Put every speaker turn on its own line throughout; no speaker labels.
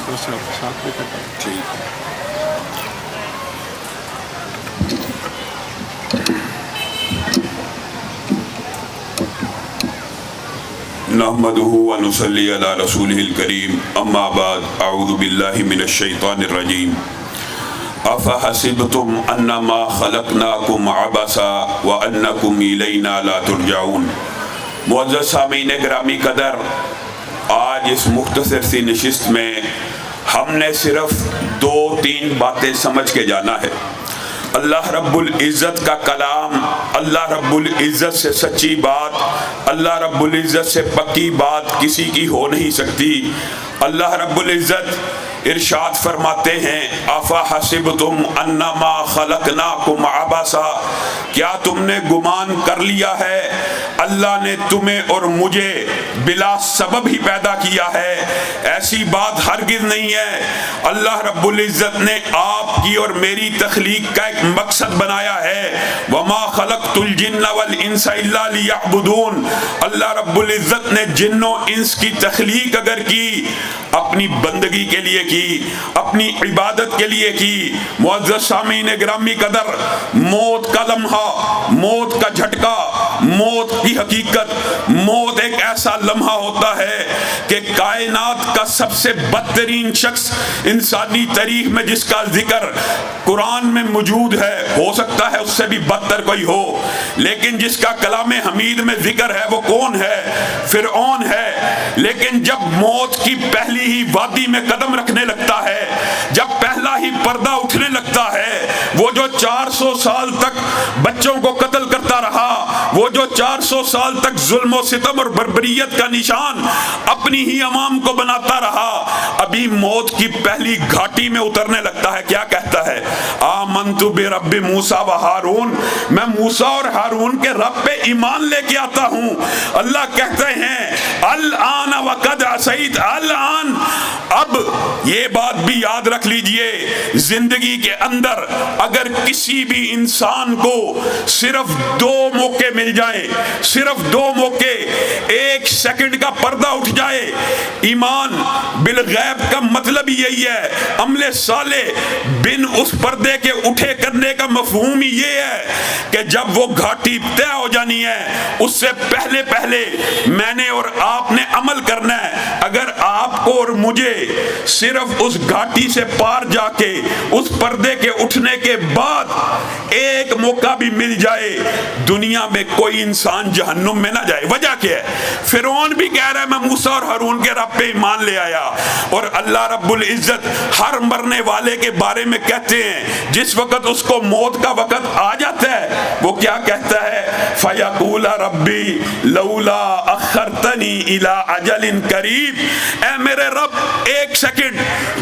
تھوڑا سا ساتھ میں کرتا ہوں.
ٹھیک. نحمده ونصلي على رسوله الكريم اما بعد اعوذ بالله من الشيطان الرجيم افحسبتم انما خلقناكم عبثا وانكم الينا لا ترجعون. معزز سامعین گرامی قدر، آج اس مختصر سی نشست میں ہم نے صرف 2-3 باتیں سمجھ کے جانا ہے. اللہ رب العزت کا کلام، اللہ رب العزت سے سچی بات، اللہ رب العزت سے پکی بات کسی کی ہو نہیں سکتی. اللہ رب العزت ارشاد فرماتے ہیں افحسبتم انما خلقناکم عبثا، کیا تم نے گمان کر لیا ہے اللہ نے تمہیں اور مجھے بلا سبب ہی پیدا کیا ہے؟ ایسی بات ہرگز نہیں ہے. اللہ رب العزت نے آپ کی اور میری تخلیق کا ایک مقصد بنایا ہے. وما خلقت الجن والانس الا لیعبدون. اللہ رب العزت نے جن و انس کی تخلیق اگر کی، اپنی بندگی کے لیے کی، اپنی عبادت کے لیے کی. معزز سامعین گرامی قدر، موت کا لمحہ، موت کا جھٹکا، موت کی حقیقت، موت ایک ایسا لمحہ ہوتا ہے کہ کائنات کا سب سے بدترین شخص انسانی تاریخ میں جس کا ذکر قرآن میں موجود ہے، ہو سکتا ہے اس سے بھی بدتر کوئی ہو، لیکن جس کا کلام حمید میں ذکر ہے وہ کون ہے؟ فرعون ہے. لیکن جب موت کی پہلی ہی وادی میں قدم رکھنے لگتا ہے، جب پہلا ہی پردہ اٹھنے لگتا ہے، وہ جو 400 سال تک بچوں کو قتل کرتا رہا، وہ جو 400 سال تک ظلم و ستم اور بربریت کا نشان اپنی ہی عوام کو بناتا رہا، ابھی موت کی پہلی گھاٹی میں اترنے لگتا ہے. کیا کہتا ہے؟ آمنت برب موسیٰ و ہارون، میں موسیٰ اور ہارون کے رب پہ ایمان لے کے آتا ہوں. اللہ کہتے ہیں الآن وقد عصیت، الآن، اب یہ بات بھی یاد رکھ لیجئے، زندگی کے اندر اگر کسی بھی انسان کو صرف 2 موقع مل جائیں، صرف 2 موقع، 1 سیکنڈ کا پردہ اٹھ جائے، ایمان بالغیب کا مطلب یہی ہے. عمل صالح بن اس پردے کے اٹھے کرنے کا مفہوم ہی یہ ہے کہ جب وہ گھاٹی طے ہو جانی ہے، اس سے پہلے پہلے میں نے اور آپ نے عمل کرنا ہے. اگر آپ کو اور مجھے صرف اس گھاٹی سے پار جا کے اس پردے کے اٹھنے کے بعد 1 موقع بھی مل جائے، دنیا میں کوئی انسان جہنم میں نہ جائے. وجہ کیا ہے؟ فرعون بھی کہہ رہا ہے میں موسیٰ اور ہارون کے رب پہ ایمان لے آیا، اور اللہ رب العزت ہر مرنے والے کے بارے میں کہتے ہیں جس وقت اس کو موت کا وقت آ جاتا ہے، وہ کیا کہتا ہے؟ فَيَقُولَ رَبِّي لَوْلَا أَخَّرْتَنِي إِلَىٰ أَجَلٍ قَرِيبٍ، اے میرے رب 1 second,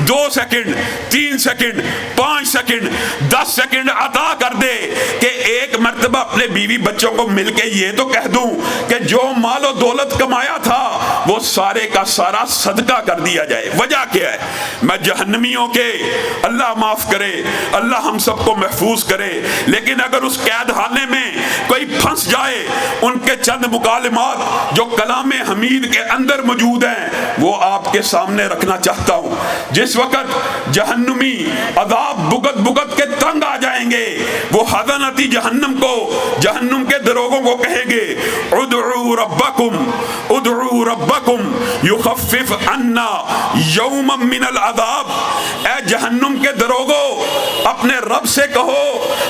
2 second, 3 second, 5 second, 10 second عطا کر دے کہ ایک مرتبہ اپنے بیوی بچوں کو مل کے یہ تو کہہ دوں کہ جو مال و دولت کمایا تھا وہ سارے کا سارا صدقہ کر دیا جائے. وجہ کیا ہے؟ میں جہنمیوں کے، اللہ معاف کرے، اللہ ہم سب کو محفوظ کرے، لیکن اگر اس قید خانے میں کوئی پھنس جائے، ان کے چند مکالمات جو کلام حمید کے اندر موجود ہیں وہ آپ کے سامنے رکھنا چاہتا ہوں. جس وقت جہنمی عذاب بھگت بھگت کے تنگ آ جائیں گے، وہ حضنتی جہنم کو، جہنم کے دروغوں کو کہیں گے ادعوا ربکم، ادعوا ربکم یخفف عنا یوما من العذاب. اے جہنم کے دروغوں، اپنے رب سے کہو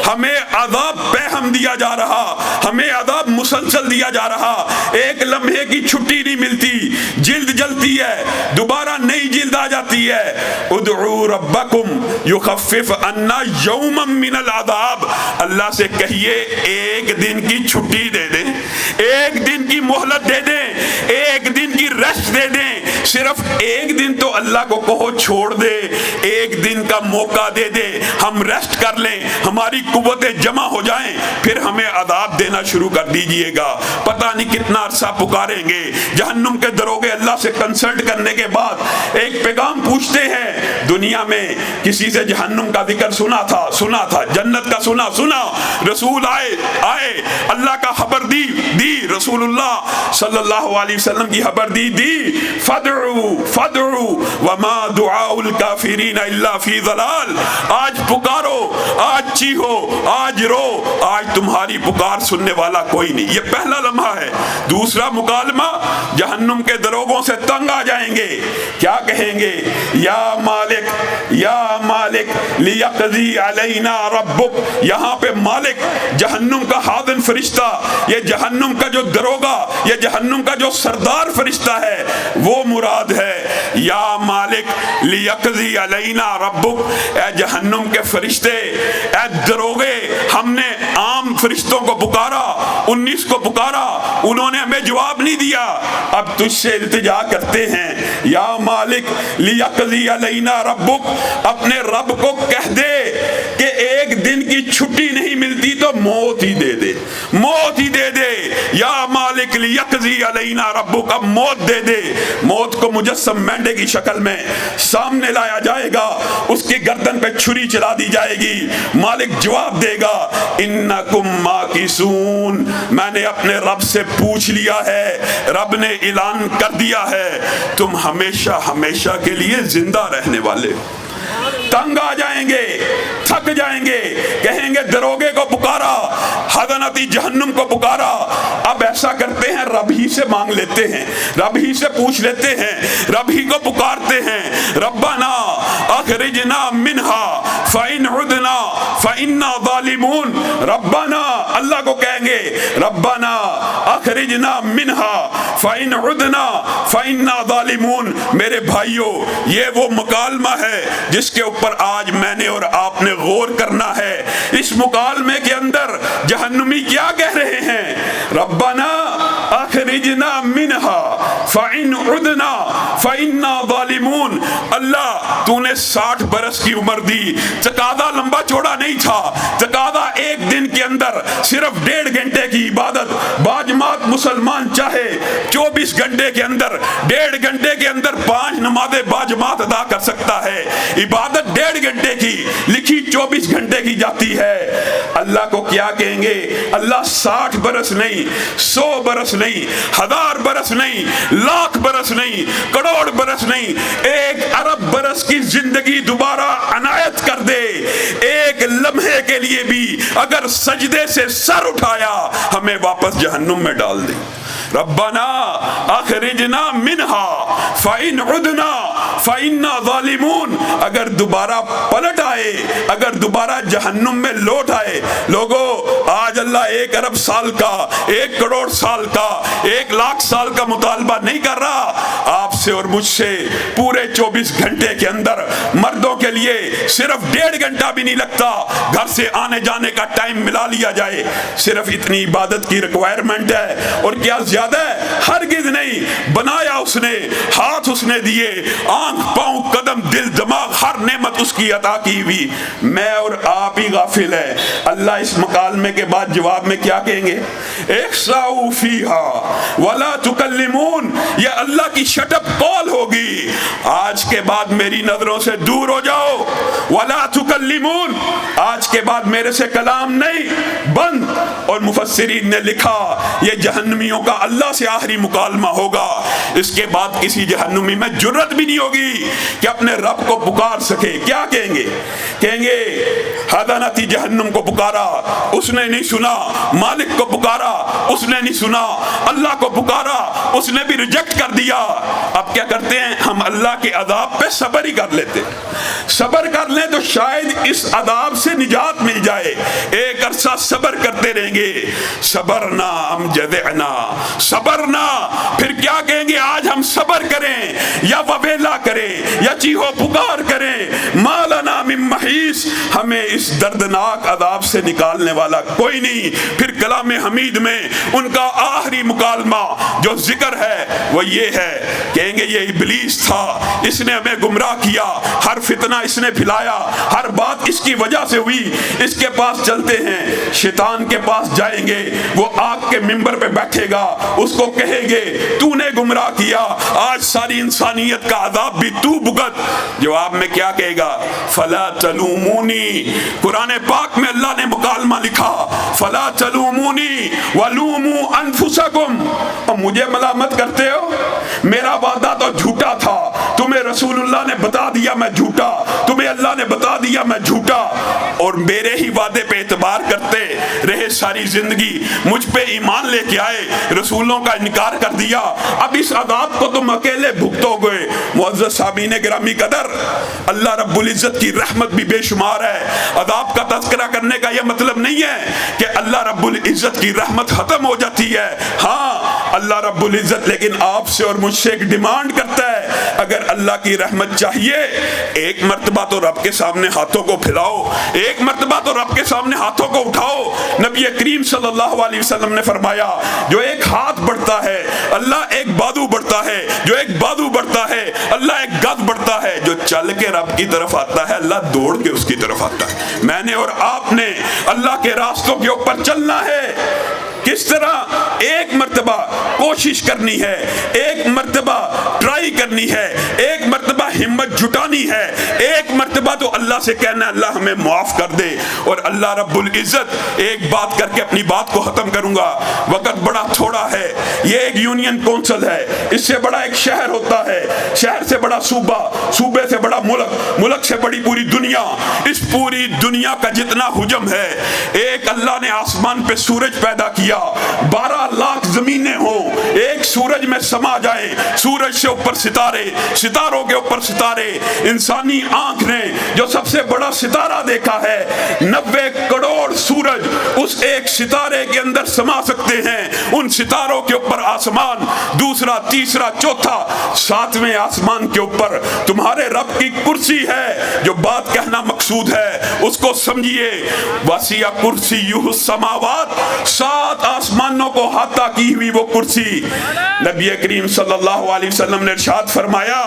ہمیں عذاب پہ ہم دیا جا رہا، ہمیں عذاب مسلسل دیا جا رہا، 1 لمحے کی چھٹی نہیں ملتی، جلد جلتی ہے، دوبارہ نئی جلد آ جاتی ہے. ادعوا ربکم یخفف عنا یوما من العذاب. اللہ سے کہیے 1 دن کی چھٹی دے دیں، 1 دن کی مہلت دے دیں، 1 دن کی ریسٹ دے دیں. صرف 1 دن تو اللہ کو کہو چھوڑ دے، 1 دن کا موقع دے دے، ہم ریسٹ کر لیں، ہماری قوتیں جمع ہو جائیں، پھر ہمیں عذاب دینا شروع کر دیجئے گا. پتہ نہیں کتنا عرصہ پکاریں گے. جہنم کے دروغے اللہ سے کنسلٹ کرنے کے بعد ایک پیغام پوچھتے ہیں، دنیا میں کسی سے جہنم کا ذکر سنا تھا، جنت کا سنا، رسول آئے اللہ کا خبر دی، رسول اللہ صلی اللہ علیہ وسلم کی خبر دی. فدعوا فدعو وما دعاء الکافرین الا فی ضلال. آج پکارو، آج چیخو، آج رو، آج تمہاری پکار سننے والا کوئی نہیں. یہ پہلا لمحہ ہے. دوسرا مکالمہ، جہنم کے دروگوں سے تنگ آ جائیں گے. کیا کہیں گے؟ یا مالک، یا مالک لیقضی علینا ربک. یہاں پہ مالک جہنم کا خازن فرشتہ، یہ جہنم کا جو دروگا، یہ جہنم کا جو سردار فرشتہ ہے وہ مراد ہے. یا مالک لیقضی علینا ربک. اے جہنم کے فرشتے، اے دروگے، ہم نے عام فرشتوں کو پکارا، 19 کو پکارا، انہوں نے ہمیں جواب نہیں دیا. اب تجھ سے التجا کرتے ہیں، یا مالک لیقضی علینا ربک. اپنے رب کو کہہ دے کہ ایک دن کی چھٹی نہیں ملتی تو موت ہی دے دے، موت ہی دے دے. یا مالک لیقضی علینا ربک. اب موت دے دے. موت کو مجسم مینڈے کی شکل میں سامنے لایا جائے گا، اس کی گردن پہ چھری چلا دی جائے گی. مالک جواب دے گا، انکم ماکثون. میں نے اپنے رب سے پوچھ لیا ہے، رب نے اعلان کر دیا ہے، تم ہمیشہ ہمیشہ کے لیے زندہ رہنے والے. تنگ آ جائیں گے، تھک جائیں گے، کہیں گے دروگے کو پکارا، حضنتی جہنم کو پکارا. اب ایسا کرتے ہیں، رب ہی سے مانگ لیتے ہیں، رب ہی سے پوچھ لیتے ہیں، رب ہی کو پکارتے ہیں. ربنا اخرجنا منہا فإن عدنا فإنا ظالمون. ربنا، اللہ کو کہیں گے، ربنا اخرجنا منہا فإن عدنا فإنا ظالمون. میرے بھائیو، یہ وہ مکالمہ ہے جس کے اوپر آج میں نے اور آپ نے غور کرنا ہے. اس مکالمے کے اندر جہنمی کیا کہہ رہے ہیں؟ ربنا اخرجنا منہا فإن عدنا فإنا ظالمون. اللہ، تو نے 60 برس کی عمر دی. تقاضا لمبا چوڑا نہیں تھا، تقاضا ایک دن کے اندر صرف 1.5 گھنٹے کی عبادت. باجماعت مسلمان چاہے 24 گھنٹے کے اندر، 1.5 گھنٹے کے اندر 5 نمازیں باجماعت ادا کر سکتا ہے. عبادت 1.5 گھنٹے کی، لکھی 24 گھنٹے کی جاتی ہے. اللہ کو کیا کہیں گے؟ اللہ 60 برس نہیں، 100 برس نہیں، 1000 برس نہیں، لاکھ برس نہیں، کروڑ برس نہیں، 1 ارب برس کی زندگی دوبارہ عنایت کر دے. ایک لمحے کے لیے بھی اگر سجدے سے سر اٹھایا، ہمیں واپس جہنم میں ڈال دے. ربنا اخرجنا منہا فإن عدنا فإنا ظالمون. اگر دوبارہ پلٹ آئے، اگر دوبارہ جہنم میں لوٹ آئے. لوگوں، آج اللہ 1 ارب سال کا، 1 کروڑ سال کا، 1 لاکھ سال کا مطالبہ نہیں کر رہا آپ سے اور مجھ سے. پورے 24 گھنٹے کے اندر مردوں کے لیے صرف 1.5 گھنٹہ بھی نہیں لگتا، گھر سے آنے جانے کا ٹائم ملا لیا جائے. صرف اتنی عبادت کی ریکوائرمنٹ ہے. اور کیا زیادہ ہے؟ ہرگز نہیں. بنایا اس نے، ہاتھ اس نے دیے، آنکھ، پاؤں، قدم، دل، دماغ، ہر نعمت اس کی عطا کی ہوئی. میں اور آپ ہی غافل ہے. اللہ اس مکالمے کے بعد جواب میں کیا کہیں گے؟ اخسؤوا فیہا ولا تکلمون. یہ اللہ کی شٹ اپ کال ہوگی. آج کے بعد میری نظروں سے دور ہو جاؤ. ولا تکلمون، آج کے بعد میرے سے کلام نہیں، بند. اور مفسرین نے لکھا یہ جہنمیوں کا اللہ سے آخری مکالمہ ہوگا. اس کے بعد کسی جہنمی میں جرت بھی نہیں ہوگی کہ اپنے رب کو پکار سکے. کیا کہیں گے؟ کہیں گے حضنتی جہنم کو پکارا، اس نے نہیں سنا. مالک کو پکارا، اس نے نہیں سنا. اللہ کو پکارا، اس نے بھی ریجیکٹ کر دیا. اب کیا کرتے ہیں؟ ہم اللہ کے عذاب پہ صبر ہی کر لیتے. صبر کر لیں تو شاید اس عذاب سے نجات مل جائے. ایک عرصہ صبر کرتے رہیں گے. صبرنا ام جزعنا، صبرنا. پھر کیا کہیں گے؟ آج ہم صبر کریں یا وبیلا کریں یا چیخو پکار کریں. ما لنا من محیص، ہمیں اس دردناک عذاب سے نکالنے والا کوئی نہیں. پھر کلام حمید میں ان کا آخری مکالمہ جو ذکر ہے وہ یہ ہے، کہیں گے یہ ابلیس تھا، اس نے ہمیں گمراہ کیا، ہر فتنہ اس نے پھیلایا، ہر بات اس کی وجہ سے ہوئی. اس کے پاس چلتے ہیں، شیطان کے پاس جائیں گے. وہ آگ کے منبر پہ بیٹھے گا، اس کو کہیں گے تو نے گمراہ کیا، آج ساری انسانیت کا عذاب بھی تو بھگت. جواب میں کیا کہے گا؟ فلا تلومونی. قرآن پاک میں اللہ نے مکالمہ لکھا، فلا تلومونی ولوموا انفسکم. اور مجھے ملامت کرتے ہو؟ میرا وعدہ تو جھوٹا رسول اللہ نے بتا دیا میں جھوٹا، تمہیں اللہ نے بتا دیا میں جھوٹا، اور میرے ہی وعدے پہ اعتبار کرتے رہے ساری زندگی، مجھ پہ ایمان لے کے آئے، رسولوں کا انکار کر دیا، اب اس عذاب کو تم اکیلے بھگتو گے۔ معزز سامعین گرامی قدر، اللہ رب العزت کی رحمت بھی بے شمار ہے۔ عذاب کا تذکرہ کرنے کا یہ مطلب نہیں ہے کہ اللہ رب العزت کی رحمت ختم ہو جاتی ہے۔ ہاں اللہ رب العزت لیکن آپ سے اور مجھ سے ایک ڈیمانڈ کرتا ہے، اگر اللہ کی رحمت چاہیے ایک مرتبہ تو رب کے سامنے ہاتھوں کو پھیلاؤ، ایک مرتبہ تو رب کے سامنے ہاتھوں کو اٹھاؤ۔ نبی کریم صلی اللہ علیہ وسلم نے فرمایا جو ایک ہاتھ بڑھتا ہے اللہ ایک بادو بڑھتا ہے، جو ایک بادو بڑھتا ہے اللہ ایک گز بڑھتا ہے، جو چل کے رب کی طرف آتا ہے اللہ دوڑ کے اس کی طرف آتا ہے۔ میں نے اور آپ نے اللہ کے راستوں کے اوپر چلنا ہے۔ کس طرح؟ ایک مرتبہ کوشش کرنی ہے، ایک مرتبہ ٹرائی کرنی ہے، ایک مرتبہ ہمت جٹانی ہے، ایک مرتبہ تو اللہ سے کہنا اللہ ہمیں معاف کر دے۔ اور اللہ رب العزت، ایک بات کر کے اپنی بات کو ختم کروں گا، وقت بڑا تھوڑا ہے، یہ ایک یونین کونسل ہے، اس سے بڑا ایک شہر ہوتا ہے، شہر سے بڑا صوبہ، صوبے سے بڑا ملک، ملک سے بڑی پوری دنیا، اس پوری دنیا کا جتنا حجم ہے، ایک اللہ نے آسمان پہ سورج پیدا کیا، 12 لاکھ زمینیں ہوں، ایک سورج میں سما جائے، سورج سے اوپر ستارے، ستاروں کے اوپر ستارے، انسانی آنکھ نے جو سب سے بڑا ستارہ دیکھا ہے 90 کروڑ سورج اس ایک ستارے کے اندر سما سکتے ہیں، ان ستاروں کے اوپر آسمان، دوسرا تیسرا چوتھا 7ویں آسمان کے اوپر تمہارے رب کی کرسی ہے۔ جو بات کہنا مقصود ہے اس کو سمجھیے، وسیع کرسیہ السماوات، 7 آسمانوں کو احاطہ کی ہوئی وہ کرسی۔ نبی کریم صلی اللہ علیہ وسلم نے ارشاد فرمایا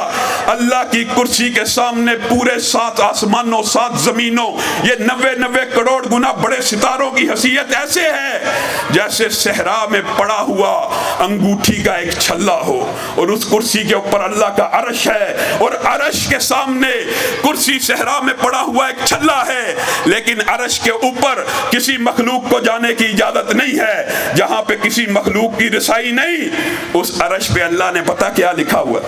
اللہ کی کرسی کے سامنے پورے 7 آسمانوں 7 زمینوں یہ 90 کروڑ گنا بڑے ستاروں کی حیثیت ایسے ہے جیسے صحرا میں پڑا ہوا انگوٹھی کا ایک چھلا ہو، اور اس کرسی کے اوپر اللہ کا عرش ہے، اور عرش کے سامنے کرسی صحرا میں پڑا ہوا ایک چھلا ہے، لیکن عرش کے اوپر کسی مخلوق کو جانے کی اجازت نہیں ہے، جہاں پہ کسی مخلوق کی رسائی نہیں۔ اس عرش پہ اللہ نے پتہ کیا لکھا ہوا؟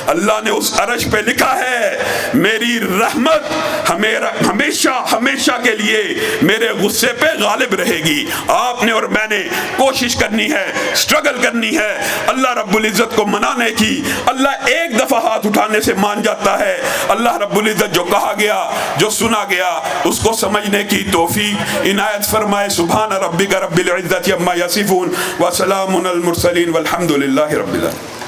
اللہ نے اس عرش پہ لکھا ہے میری رحمت ہمیشہ ہمیشہ کے لیے میرے غصے پہ غالب رہے گی۔ آپ نے اور میں نے کوشش کرنی ہے، سٹرگل کرنی ہے اللہ رب العزت کو منانے کی۔ اللہ ایک دفعہ ہاتھ اٹھانے سے مان جاتا ہے۔ اللہ رب العزت جو کہا گیا، جو سنا گیا، اس کو سمجھنے کی توفیق عنایت فرمائے۔ سبحان ربک رب العزت عما یصفون وسلام علی المرسلین والحمد للہ رب العالمین۔